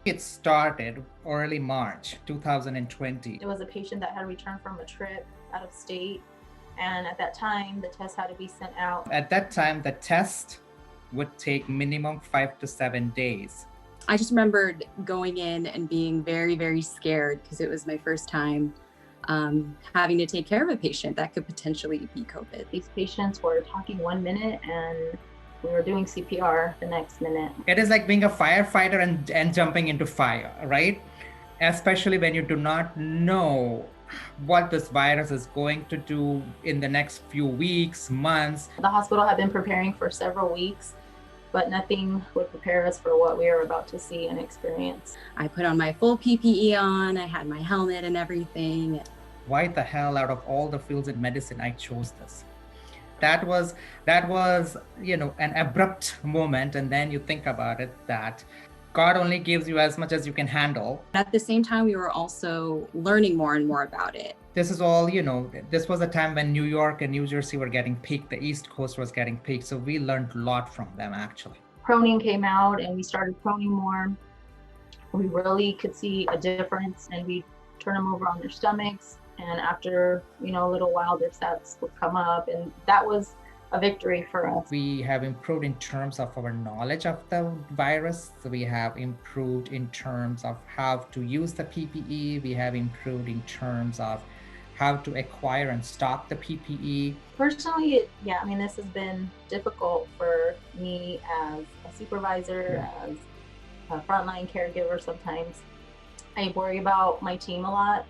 It started early March 2020. It was a patient that had returned from a trip out of state. And at that time, the test had to be sent out. At that time, the test would take minimum 5 to 7 days. I just remembered going in and being very, very scared because it was my first time having to take care of a patient that could potentially be COVID. These patients were talking 1 minute and we were doing CPR the next minute. It is like being a firefighter and jumping into fire, right? Especially when you do not know what this virus is going to do in the next few weeks, months. The hospital had been preparing for several weeks, but nothing would prepare us for what we were about to see and experience. I put on my full PPE on, I had my helmet and everything. Why the hell, out of all the fields in medicine, I chose this? That was, an abrupt moment. And then you think about it, that God only gives you as much as you can handle. At the same time, we were also learning more and more about it. This is all, this was a time when New York and New Jersey were getting peaked. The East Coast was getting peaked. So we learned a lot from them, actually. Proning came out and we started proning more. We really could see a difference, and we turn them over on their stomachs. And after, a little while, their stats would come up, and that was a victory for us. We have improved in terms of our knowledge of the virus. So we have improved in terms of how to use the PPE. We have improved in terms of how to acquire and stock the PPE. Personally, this has been difficult for me as a supervisor, as a frontline caregiver sometimes. I worry about my team a lot.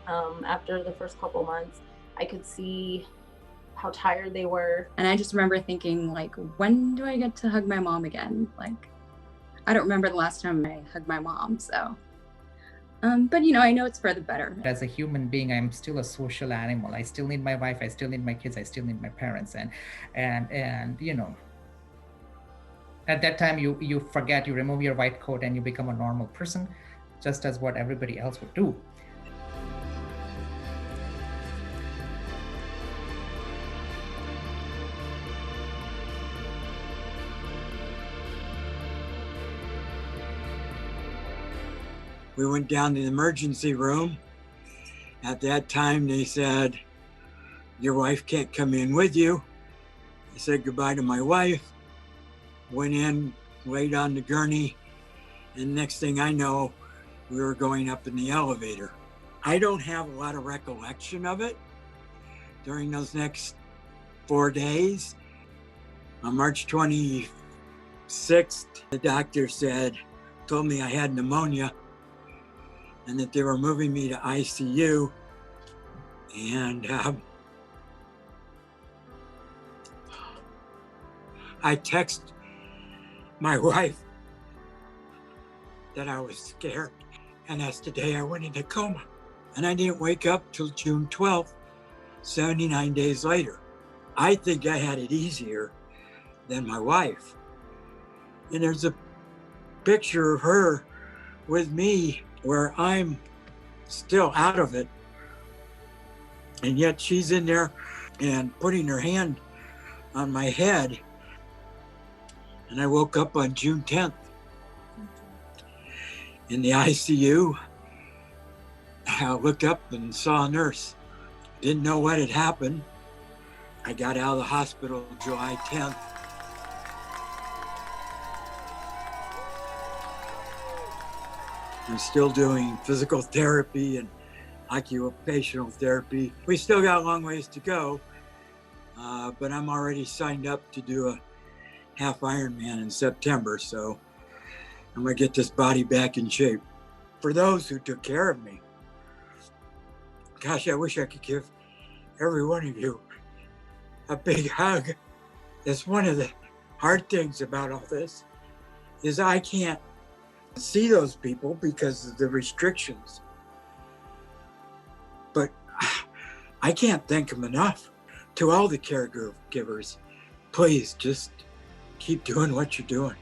After the first couple months, I could see how tired they were. And I just remember thinking, when do I get to hug my mom again? I don't remember the last time I hugged my mom, so. But I know it's for the better. As a human being, I'm still a social animal. I still need my wife, I still need my kids, I still need my parents. And at that time you forget, you remove your white coat and you become a normal person, just as what everybody else would do. We went down to the emergency room. At that time, they said, your wife can't come in with you. I said goodbye to my wife, went in, laid on the gurney, and next thing I know, we were going up in the elevator. I don't have a lot of recollection of it during those next 4 days. On March 26th, the doctor told me I had pneumonia and that they were moving me to ICU. And I texted my wife that I was scared. And that's the day I went into coma. And I didn't wake up till June 12th, 79 days later. I think I had it easier than my wife. And there's a picture of her with me where I'm still out of it. And yet she's in there and putting her hand on my head. And I woke up on June 10th. In the ICU, I looked up and saw a nurse. Didn't know what had happened. I got out of the hospital July 10th. I'm still doing physical therapy and occupational therapy. We still got a long ways to go, but I'm already signed up to do a half Ironman in September, so I'm gonna get this body back in shape. For those who took care of me, gosh, I wish I could give every one of you a big hug. That's one of the hard things about all this, is I can't see those people because of the restrictions. But I can't thank them enough. To all the caregivers, please just keep doing what you're doing.